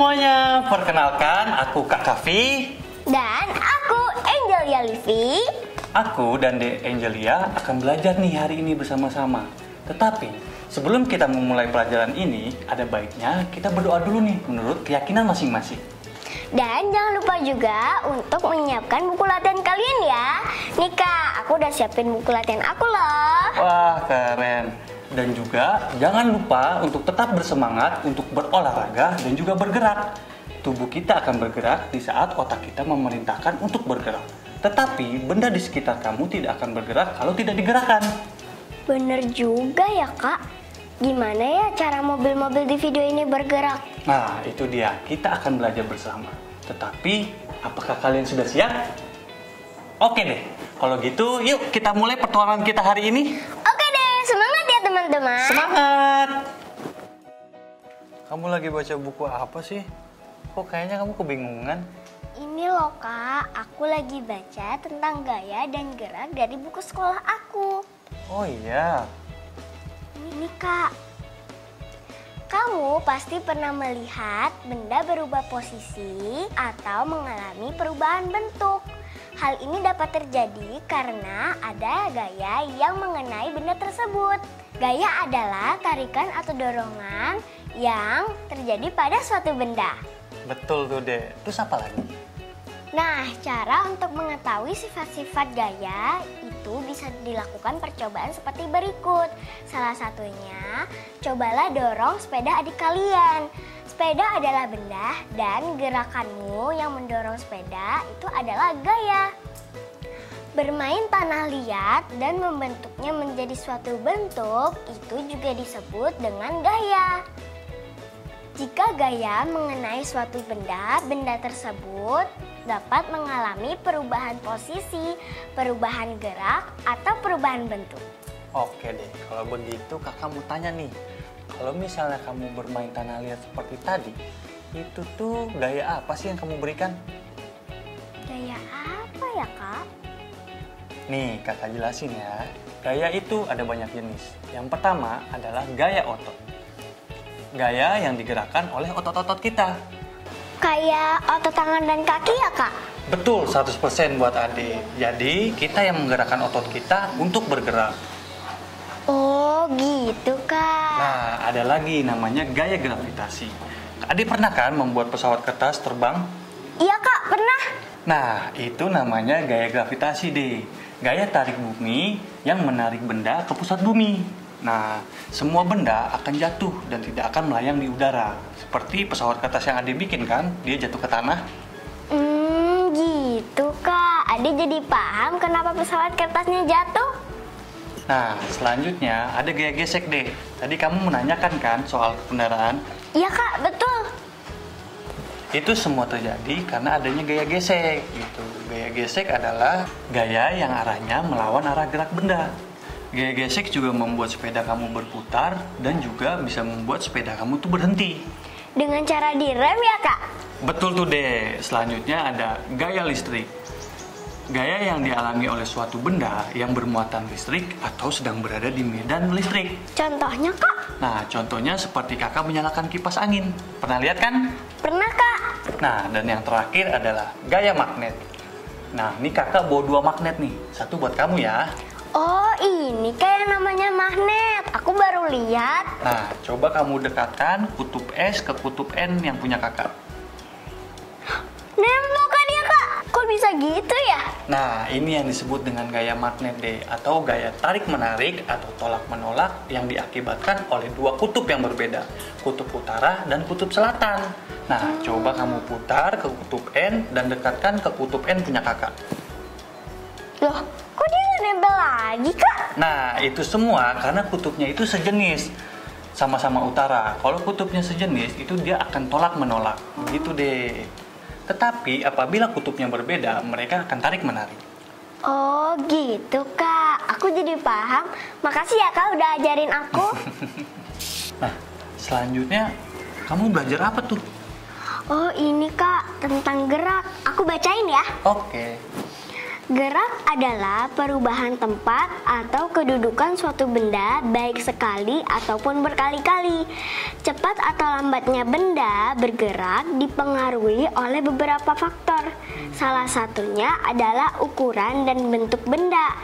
semuanya, perkenalkan aku Kak Kavi. Dan aku Angelia Livi. Aku dan De Angelia akan belajar nih hari ini bersama-sama. Tetapi sebelum kita memulai pelajaran ini, ada baiknya kita berdoa dulu nih menurut keyakinan masing-masing. Dan jangan lupa juga untuk menyiapkan buku latihan kalian ya. Nih Kak, aku udah siapin buku latihan aku loh. Wah, keren. Dan juga jangan lupa untuk tetap bersemangat untuk berolahraga dan juga bergerak. Tubuh kita akan bergerak di saat otak kita memerintahkan untuk bergerak. Tetapi benda di sekitar kamu tidak akan bergerak kalau tidak digerakkan. Bener juga ya Kak. Gimana ya cara mobil-mobil di video ini bergerak? Nah, itu dia. Kita akan belajar bersama. Tetapi, apakah kalian sudah siap? Oke deh. Kalau gitu, yuk kita mulai petualangan kita hari ini. Oke deh, semangat ya teman-teman. Semangat! Kamu lagi baca buku apa sih? Kok kayaknya kamu kebingungan? Ini loh Kak, aku lagi baca tentang gaya dan gerak dari buku sekolah aku. Oh iya. Ini Kak, kamu pasti pernah melihat benda berubah posisi atau mengalami perubahan bentuk. Hal ini dapat terjadi karena ada gaya yang mengenai benda tersebut. Gaya adalah tarikan atau dorongan yang terjadi pada suatu benda. Betul tuh, Dek. Terus apa lagi? Nah, cara untuk mengetahui sifat-sifat gaya itu bisa dilakukan percobaan seperti berikut. Salah satunya, cobalah dorong sepeda adik kalian. Sepeda adalah benda dan gerakanmu yang mendorong sepeda itu adalah gaya. Bermain tanah liat dan membentuknya menjadi suatu bentuk itu juga disebut dengan gaya. Jika gaya mengenai suatu benda, benda tersebut dapat mengalami perubahan posisi, perubahan gerak, atau perubahan bentuk. Oke deh, kalau begitu kakak mau tanya nih. Kalau misalnya kamu bermain tanah liat seperti tadi, itu tuh gaya apa sih yang kamu berikan? Gaya apa ya Kak? Nih, kakak jelasin ya. Gaya itu ada banyak jenis. Yang pertama adalah gaya otot. Gaya yang digerakkan oleh otot-otot kita. Kayak otot tangan dan kaki ya Kak? Betul, 100% buat adik. Jadi, kita yang menggerakkan otot kita untuk bergerak. Oh gitu Kak. Nah, ada lagi namanya gaya gravitasi. Adik pernah kan membuat pesawat kertas terbang? Iya Kak, pernah. Nah, itu namanya gaya gravitasi deh. Gaya tarik bumi yang menarik benda ke pusat bumi. Nah, semua benda akan jatuh dan tidak akan melayang di udara. Seperti pesawat kertas yang Adik bikin kan, dia jatuh ke tanah. Gitu Kak. Adik jadi paham kenapa pesawat kertasnya jatuh. Nah, selanjutnya ada gaya gesek deh. Tadi kamu menanyakan kan soal kendaraan. Iya Kak, betul. Itu semua terjadi karena adanya gaya gesek gitu. Gaya gesek adalah gaya yang arahnya melawan arah gerak benda. Gaya gesek juga membuat sepeda kamu berputar dan juga bisa membuat sepeda kamu tuh berhenti. Dengan cara direm ya Kak? Betul tuh deh. Selanjutnya ada gaya listrik. Gaya yang dialami oleh suatu benda yang bermuatan listrik atau sedang berada di medan listrik. Contohnya Kak? Nah, contohnya seperti kakak menyalakan kipas angin. Pernah lihat kan? Pernah Kak. Nah, dan yang terakhir adalah gaya magnet. Nah, ini kakak bawa 2 magnet nih. Satu buat kamu ya. Oh, ini kayak namanya magnet. Aku baru lihat. Nah, coba kamu dekatkan kutub S ke kutub N yang punya kakak. Nempel kan dia Kak? Kok bisa gitu ya? Nah, ini yang disebut dengan gaya magnet deh, atau gaya tarik-menarik atau tolak-menolak yang diakibatkan oleh 2 kutub yang berbeda, kutub utara dan kutub selatan. Nah, coba kamu putar ke kutub N dan dekatkan ke kutub N punya kakak. Loh, kok dia nggak nempel lagi Kak? Nah, itu semua karena kutubnya itu sejenis, sama-sama utara. Kalau kutubnya sejenis, itu dia akan tolak-menolak, gitu deh. Tetapi apabila kutubnya berbeda, mereka akan tarik-menarik. Oh gitu Kak, aku jadi paham. Makasih ya Kak udah ajarin aku. Nah, selanjutnya kamu belajar apa tuh? Oh ini Kak, tentang gerak. Aku bacain ya. Oke. Gerak adalah perubahan tempat atau kedudukan suatu benda baik sekali ataupun berkali-kali. Cepat atau lambatnya benda bergerak dipengaruhi oleh beberapa faktor. Salah satunya adalah ukuran dan bentuk benda.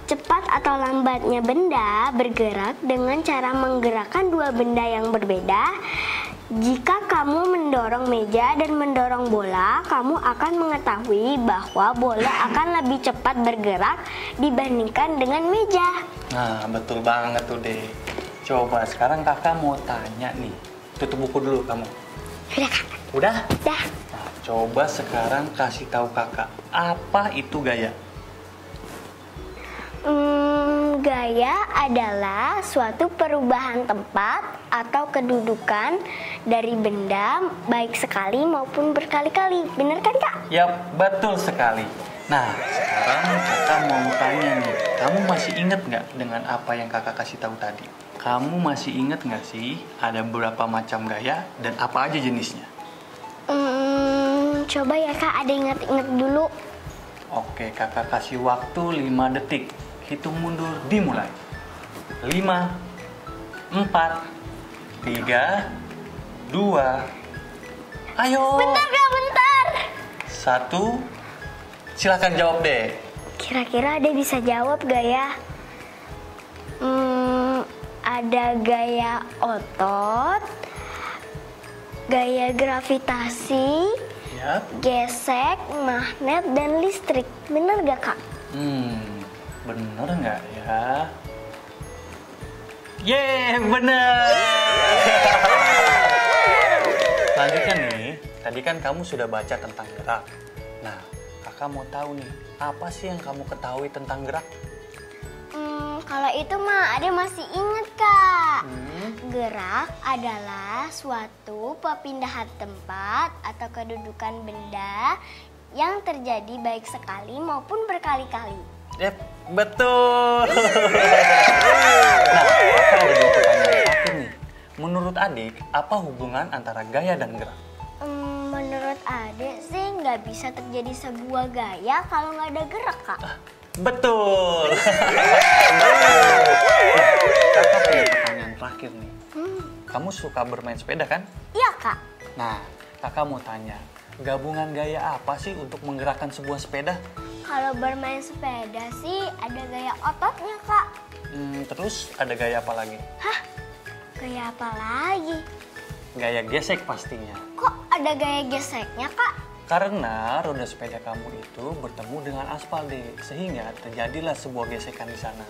Cepat atau lambatnya benda bergerak dengan cara menggerakkan dua benda yang berbeda. Jika kamu mendorong meja dan mendorong bola, kamu akan mengetahui bahwa bola akan lebih cepat bergerak dibandingkan dengan meja. Nah, betul banget tuh, Dek. Coba sekarang kakak mau tanya nih. Tutup buku dulu kamu. Udah, Kak. Udah? Udah. Nah, coba sekarang kasih tahu kakak, apa itu gaya? Gaya adalah suatu perubahan tempat atau kedudukan dari benda baik sekali maupun berkali-kali. Benar kan, Kak? Yap, betul sekali. Nah, sekarang kakak mau tanya nih, kamu masih inget nggak dengan apa yang kakak kasih tahu tadi? Kamu masih inget nggak sih ada beberapa macam gaya dan apa aja jenisnya? Coba ya, Kak, ada ingat-ingat dulu. Oke, kakak kasih waktu 5 detik. Hitung mundur dimulai. 5, 4, 3, 2, ayo. Bentar, Kak, bentar. 1, silakan jawab deh. Kira-kira ada bisa jawab gak ya? Ada gaya otot, gaya gravitasi, Yap. gesek, magnet, dan listrik. Bener gak, Kak? Bener nggak ya? Yeay, bener! Selanjutnya nih, tadi kan kamu sudah baca tentang gerak. Nah, kakak mau tahu nih, apa sih yang kamu ketahui tentang gerak? Kalau itu mah Ade masih inget, Kak. Gerak adalah suatu perpindahan tempat atau kedudukan benda yang terjadi baik sekali maupun berkali-kali. Yep, betul. Nah, kakak ada dua pertanyaan terakhir nih. Menurut adik, apa hubungan antara gaya dan gerak? Menurut Ade sih nggak bisa terjadi sebuah gaya kalau nggak ada gerak, Kak. Betul. Kakak punya pertanyaan terakhir nih. Kamu suka bermain sepeda kan? Iya, Kak. Nah, kakak mau tanya, gabungan gaya apa sih untuk menggerakkan sebuah sepeda? Kalau bermain sepeda sih ada gaya ototnya, Kak. Terus ada gaya apa lagi? Hah? Gaya apa lagi? Gaya gesek pastinya. Kok ada gaya geseknya, Kak? Karena roda sepeda kamu itu bertemu dengan aspal deh, sehingga terjadilah sebuah gesekan di sana.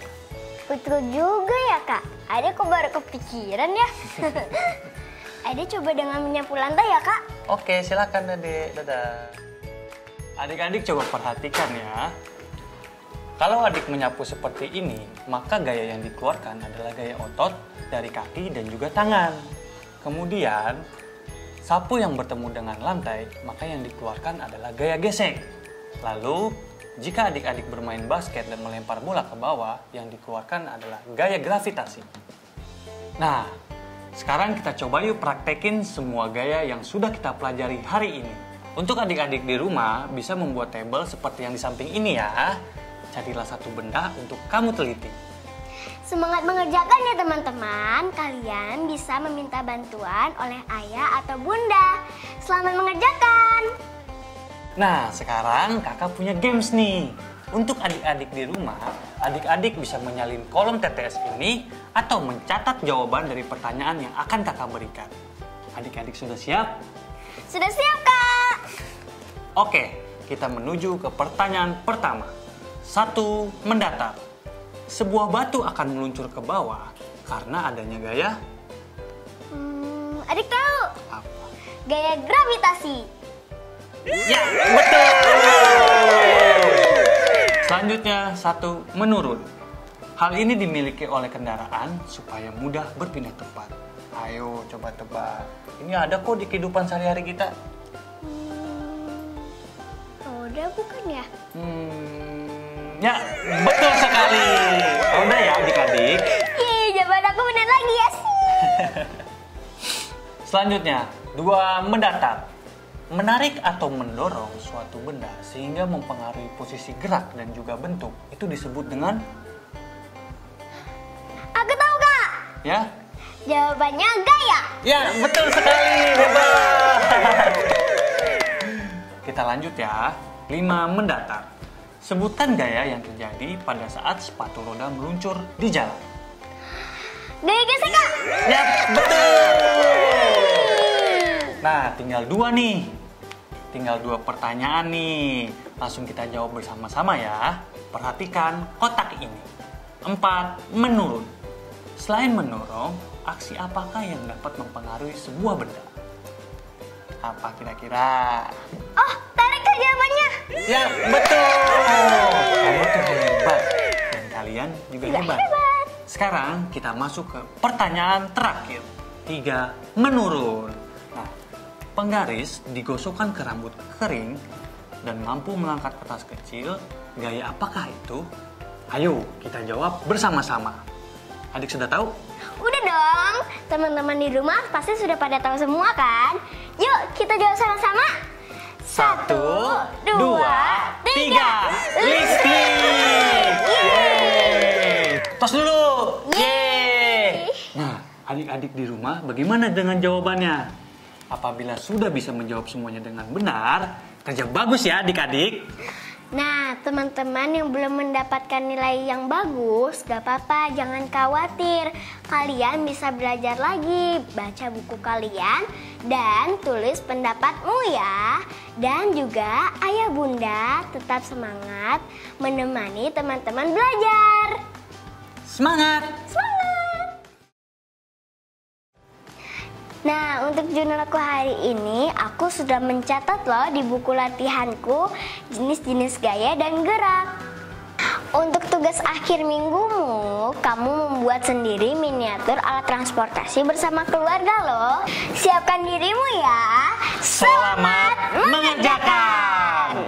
Betul juga ya, Kak. Ade kok baru kepikiran ya? Ade coba dengan menyapu lantai ya, Kak? Oke, silakan Adik. Dadah. Adik-adik coba perhatikan ya. Kalau adik menyapu seperti ini, maka gaya yang dikeluarkan adalah gaya otot dari kaki dan juga tangan. Kemudian, sapu yang bertemu dengan lantai, maka yang dikeluarkan adalah gaya gesek. Lalu, jika adik-adik bermain basket dan melempar bola ke bawah, yang dikeluarkan adalah gaya gravitasi. Nah, sekarang kita coba yuk praktekin semua gaya yang sudah kita pelajari hari ini. Untuk adik-adik di rumah bisa membuat tabel seperti yang di samping ini ya. Carilah satu benda untuk kamu teliti. Semangat mengerjakan ya teman-teman. Kalian bisa meminta bantuan oleh ayah atau bunda. Selamat mengerjakan. Nah, sekarang kakak punya games nih. Untuk adik-adik di rumah, adik-adik bisa menyalin kolom TTS ini atau mencatat jawaban dari pertanyaan yang akan kakak berikan. Adik-adik sudah siap? Sudah siap, Kak? Oke, kita menuju ke pertanyaan pertama. 1. Mendatar. Sebuah batu akan meluncur ke bawah karena adanya gaya Adik tahu. apa? Gaya gravitasi. Ya, betul! Selanjutnya, 1. Menurun. Hal ini dimiliki oleh kendaraan supaya mudah berpindah tempat. Ayo, coba tebak. Ini ada kok di kehidupan sehari-hari kita. Roda bukan ya? Ya, betul sekali. Udah ya adik-adik. Yeay, jawaban aku benar lagi ya sih. Selanjutnya, 2. Mendatar. Menarik atau mendorong suatu benda sehingga mempengaruhi posisi gerak dan juga bentuk itu disebut dengan... Aku tahu, Kak. Ya? Jawabannya gaya. Ya, betul sekali. Hebat. Kita lanjut ya. 5 mendatar. Sebutkan gaya yang terjadi pada saat sepatu roda meluncur di jalan. Gaya gesek, Kak. Ya, betul. Nah, tinggal 2 nih. Tinggal 2 pertanyaan nih. Langsung kita jawab bersama-sama ya. Perhatikan kotak ini. 4. Menurun. Selain mendorong, aksi apakah yang dapat mempengaruhi sebuah benda? Apa kira-kira? Oh, tarik Kak jawabannya. Ya, betul. Kamu tuh hebat. Dan kalian juga hebat. Sekarang kita masuk ke pertanyaan terakhir. 3. Menurun. Nah, penggaris digosokkan ke rambut kering dan mampu mengangkat kertas kecil. Gaya apakah itu? Ayo kita jawab bersama-sama. Adik sudah tahu? Udah dong, teman-teman di rumah pasti sudah pada tahu semua kan? Yuk kita jawab sama-sama. 1, 2, 3. Listrik! Yeay! Tos dulu! Yeay! Nah, adik-adik di rumah bagaimana dengan jawabannya? Apabila sudah bisa menjawab semuanya dengan benar, kerja bagus ya adik-adik. Nah, teman-teman yang belum mendapatkan nilai yang bagus, gak apa-apa, jangan khawatir. Kalian bisa belajar lagi, baca buku kalian, dan tulis pendapatmu ya. Dan juga ayah bunda tetap semangat menemani teman-teman belajar. Semangat! Semangat! Nah, untuk jurnal aku hari ini, aku sudah mencatat loh di buku latihanku jenis-jenis gaya dan gerak. Untuk tugas akhir minggumu, kamu membuat sendiri miniatur alat transportasi bersama keluarga loh. Siapkan dirimu ya. Selamat mengerjakan!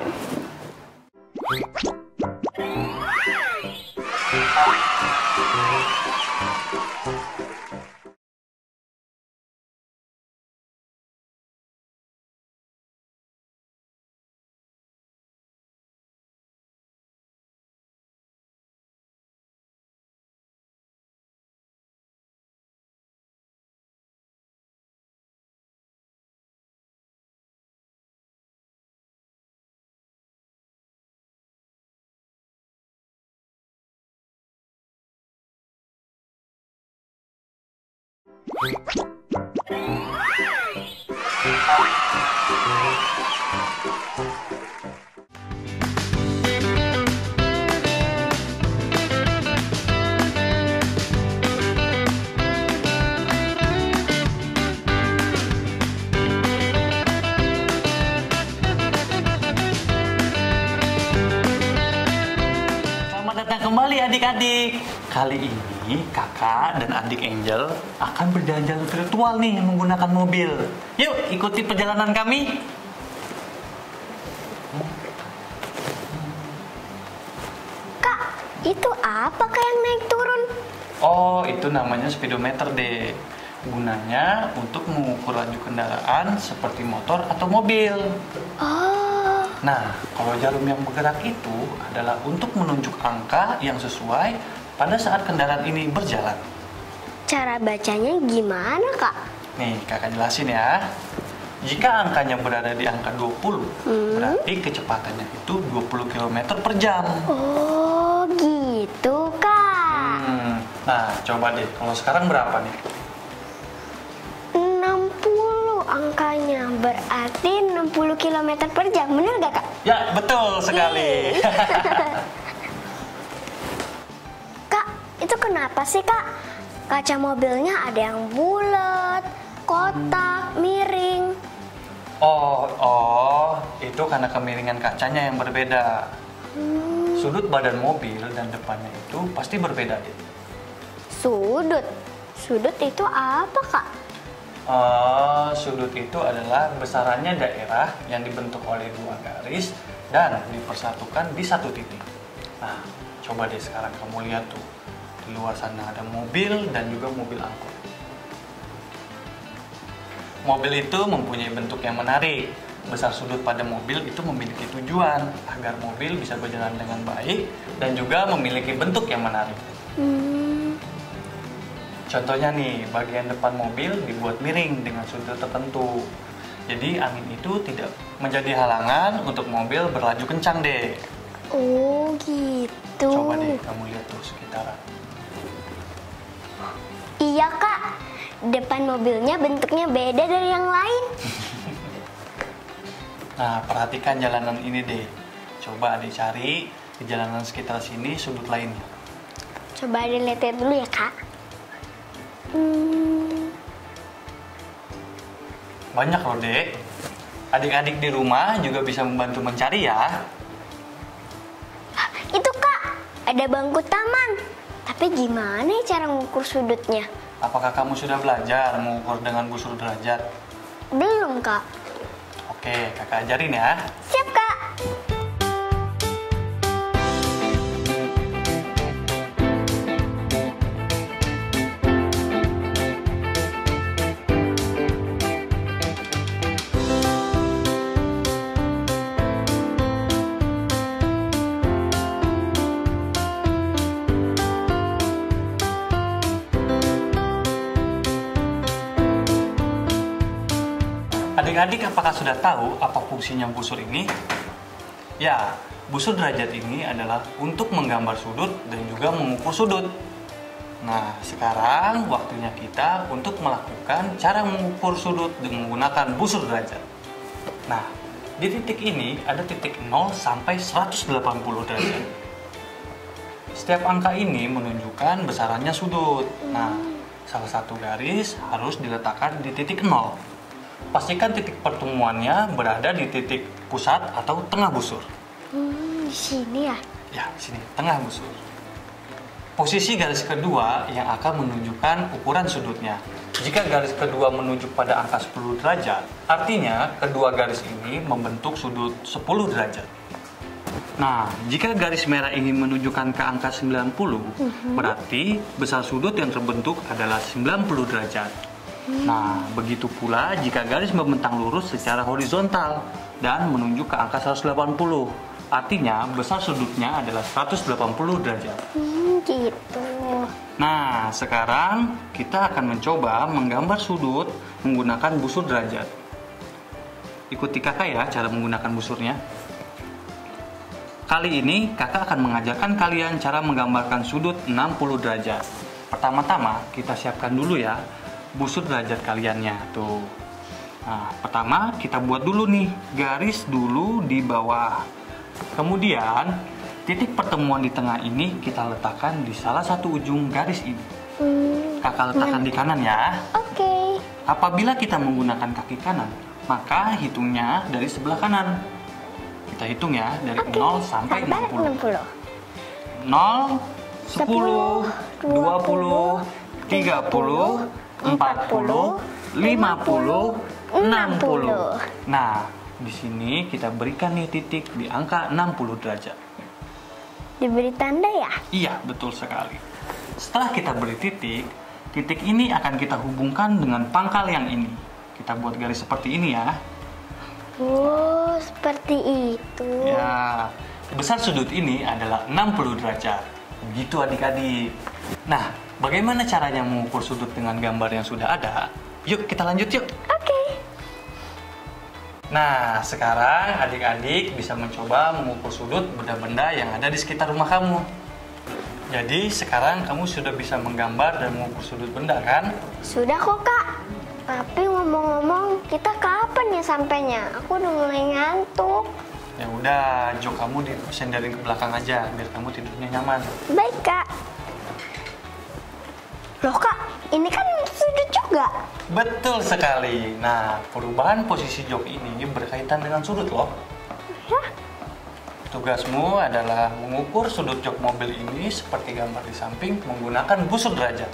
Selamat datang kembali adik-adik. Kali ini kakak dan adik Angel akan berjalan-jalan virtual nih menggunakan mobil. Yuk ikuti perjalanan kami. Kak, itu apa Kak yang naik turun? Oh, itu namanya speedometer deh. Gunanya untuk mengukur laju kendaraan seperti motor atau mobil. Oh, Nah, kalau jarum yang bergerak itu adalah untuk menunjuk angka yang sesuai pada saat kendaraan ini berjalan. cara bacanya gimana Kak? Nih, kakak jelasin ya. Jika angkanya berada di angka 20, berarti kecepatannya itu 20 km per jam. Oh, gitu Kak. Nah, coba deh, kalau sekarang berapa nih? 60 angkanya, berarti 60 km per jam, bener gak Kak? Ya, betul sekali. Kak, itu kenapa sih Kak? Kaca mobilnya ada yang bulat, kotak, miring. Itu karena kemiringan kacanya yang berbeda. Sudut badan mobil dan depannya itu pasti berbeda deh. Sudut? Sudut itu apa Kak? Sudut itu adalah besarannya daerah yang dibentuk oleh dua garis dan dipersatukan di satu titik. Nah, coba deh sekarang kamu lihat tuh. Di luar sana ada mobil dan juga mobil angkot. Mobil itu mempunyai bentuk yang menarik. besar sudut pada mobil itu memiliki tujuan agar mobil bisa berjalan dengan baik dan juga memiliki bentuk yang menarik. Contohnya nih, bagian depan mobil dibuat miring dengan sudut tertentu. Jadi angin itu tidak menjadi halangan untuk mobil berlaju kencang deh. Oh gitu. Coba deh kamu lihat tuh sekitaran. Iya Kak, depan mobilnya bentuknya beda dari yang lain. Nah, perhatikan jalanan ini deh. Coba adik cari di jalanan sekitar sini sudut lainnya. Coba dilihat dulu ya Kak. Banyak loh dek. Adik-adik di rumah juga bisa membantu mencari ya. Itu Kak, ada bangku taman. Tapi gimana ya cara mengukur sudutnya? Apakah kamu sudah belajar mengukur dengan busur derajat? Belum Kak. Oke, kakak ajarin ya. Siap Kak. Adik-adik apakah sudah tahu apa fungsinya busur ini? Ya, busur derajat ini adalah untuk menggambar sudut dan juga mengukur sudut. Nah, sekarang waktunya kita untuk melakukan cara mengukur sudut dengan menggunakan busur derajat. Nah, di titik ini ada titik 0 sampai 180 derajat. Setiap angka ini menunjukkan besarannya sudut. Nah, salah satu garis harus diletakkan di titik 0. Pastikan titik pertemuannya berada di titik pusat atau tengah busur. Di sini ya? Ya, sini, tengah busur. Posisi garis kedua yang akan menunjukkan ukuran sudutnya. Jika garis kedua menunjuk pada angka 10 derajat, artinya kedua garis ini membentuk sudut 10 derajat. Nah, jika garis merah ini menunjukkan ke angka 90, berarti besar sudut yang terbentuk adalah 90 derajat. Nah, begitu pula jika garis membentang lurus secara horizontal dan menunjuk ke angka 180. Artinya, besar sudutnya adalah 180 derajat. Gitu. Nah, sekarang kita akan mencoba menggambar sudut menggunakan busur derajat. Ikuti kakak ya cara menggunakan busurnya. Kali ini kakak akan mengajarkan kalian cara menggambarkan sudut 60 derajat. Pertama-tama kita siapkan dulu ya busur derajat kaliannya tuh. Nah, pertama kita buat dulu nih garis dulu di bawah. Kemudian titik pertemuan di tengah ini kita letakkan di salah satu ujung garis ini. Kakak letakkan di kanan ya. Oke. Apabila kita menggunakan kaki kanan, maka hitungnya dari sebelah kanan. Kita hitung ya dari 0 sampai 60. 0, 10, 20, 30, 40, 50, 60. Nah, di sini kita berikan nih titik di angka 60 derajat. Diberi tanda ya? Iya, betul sekali. Setelah kita beri titik, titik ini akan kita hubungkan dengan pangkal yang ini. Kita buat garis seperti ini ya. Oh, seperti itu. Ya, besar sudut ini adalah 60 derajat. Begitu adik-adik. Nah, bagaimana caranya mengukur sudut dengan gambar yang sudah ada? Yuk kita lanjut yuk. Oke. Nah, sekarang adik-adik bisa mencoba mengukur sudut benda-benda yang ada di sekitar rumah kamu. Jadi sekarang kamu sudah bisa menggambar dan mengukur sudut benda kan? Sudah kok Kak. Tapi ngomong-ngomong, kita kapan ya sampainya? Aku udah mulai ngantuk. Ya udah, jok kamu disenderin ke belakang aja biar kamu tidurnya nyaman. Baik Kak. Loh Kak, ini kan sudut juga. Betul sekali. Nah, perubahan posisi jok ini berkaitan dengan sudut loh. Ya. Tugasmu adalah mengukur sudut jok mobil ini seperti gambar di samping menggunakan busur derajat.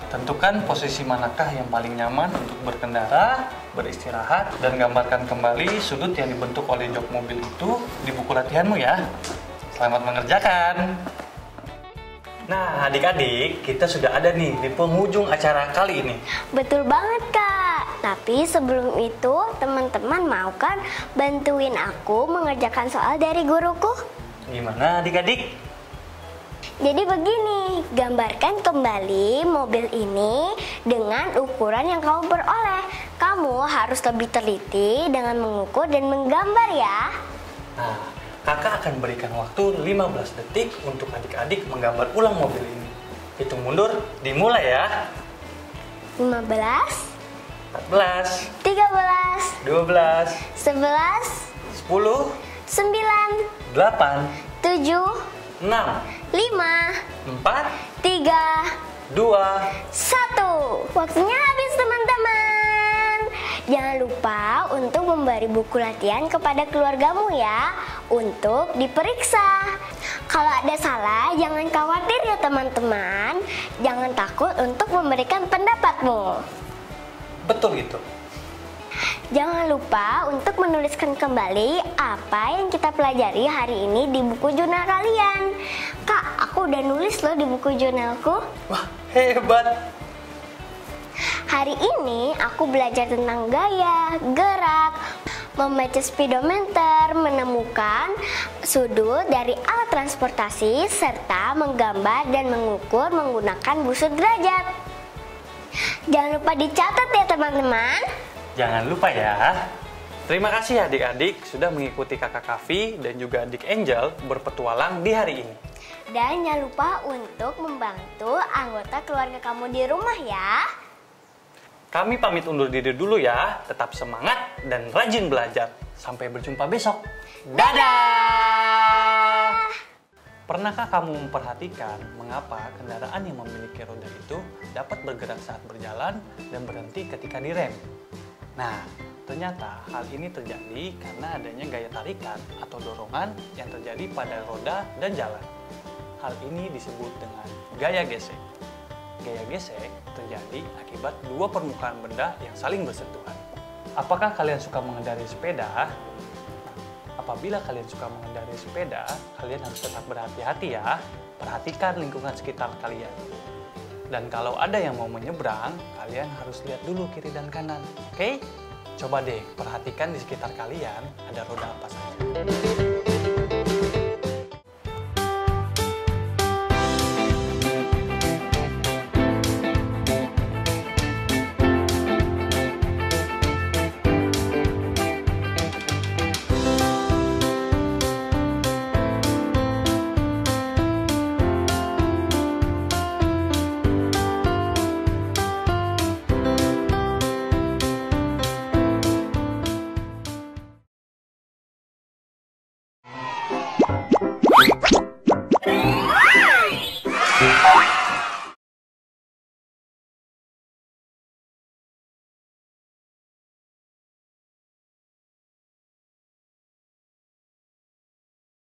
Tentukan posisi manakah yang paling nyaman untuk berkendara, beristirahat, dan gambarkan kembali sudut yang dibentuk oleh jok mobil itu di buku latihanmu ya. Selamat mengerjakan. Nah, adik-adik, kita sudah ada nih di penghujung acara kali ini. Betul banget Kak. Tapi sebelum itu, teman-teman mau kan bantuin aku mengerjakan soal dari guruku? Gimana adik-adik? Jadi begini, gambarkan kembali mobil ini dengan ukuran yang kamu peroleh. Kamu harus lebih teliti dengan mengukur dan menggambar ya. Nah, kakak akan berikan waktu 15 detik untuk adik-adik menggambar ulang mobil ini. Hitung mundur, dimulai ya. 15, 14, 13, 12, 11, 10, 9, 8, 7, 6, 5, 4, 3, 2, 1. Waktunya habis teman-teman. Jangan lupa untuk memberi buku latihan kepada keluargamu ya, untuk diperiksa. Kalau ada salah, jangan khawatir ya teman-teman. Jangan takut untuk memberikan pendapatmu. betul itu. Jangan lupa untuk menuliskan kembali apa yang kita pelajari hari ini di buku jurnal kalian. Kak, aku udah nulis loh di buku jurnalku. Wah, hebat. Hari ini aku belajar tentang gaya, gerak, membaca speedometer, menemukan sudut dari alat transportasi, serta menggambar dan mengukur menggunakan busur derajat. Jangan lupa dicatat ya teman-teman. Jangan lupa ya. Terima kasih adik-adik sudah mengikuti kakak Kavi dan juga adik Angel berpetualang di hari ini. Dan jangan lupa untuk membantu anggota keluarga kamu di rumah ya. Kami pamit undur diri dulu ya. Tetap semangat dan rajin belajar. Sampai berjumpa besok. Dadah! Pernahkah kamu memperhatikan mengapa kendaraan yang memiliki roda itu dapat bergerak saat berjalan dan berhenti ketika direm? Nah, ternyata hal ini terjadi karena adanya gaya tarikan atau dorongan yang terjadi pada roda dan jalan. Hal ini disebut dengan gaya gesek. Gaya gesek terjadi akibat dua permukaan benda yang saling bersentuhan. Apakah kalian suka mengendarai sepeda? Apabila kalian suka mengendarai sepeda, kalian harus tetap berhati-hati ya. Perhatikan lingkungan sekitar kalian. Dan kalau ada yang mau menyeberang, kalian harus lihat dulu kiri dan kanan. Oke? Coba deh perhatikan di sekitar kalian ada roda apa saja.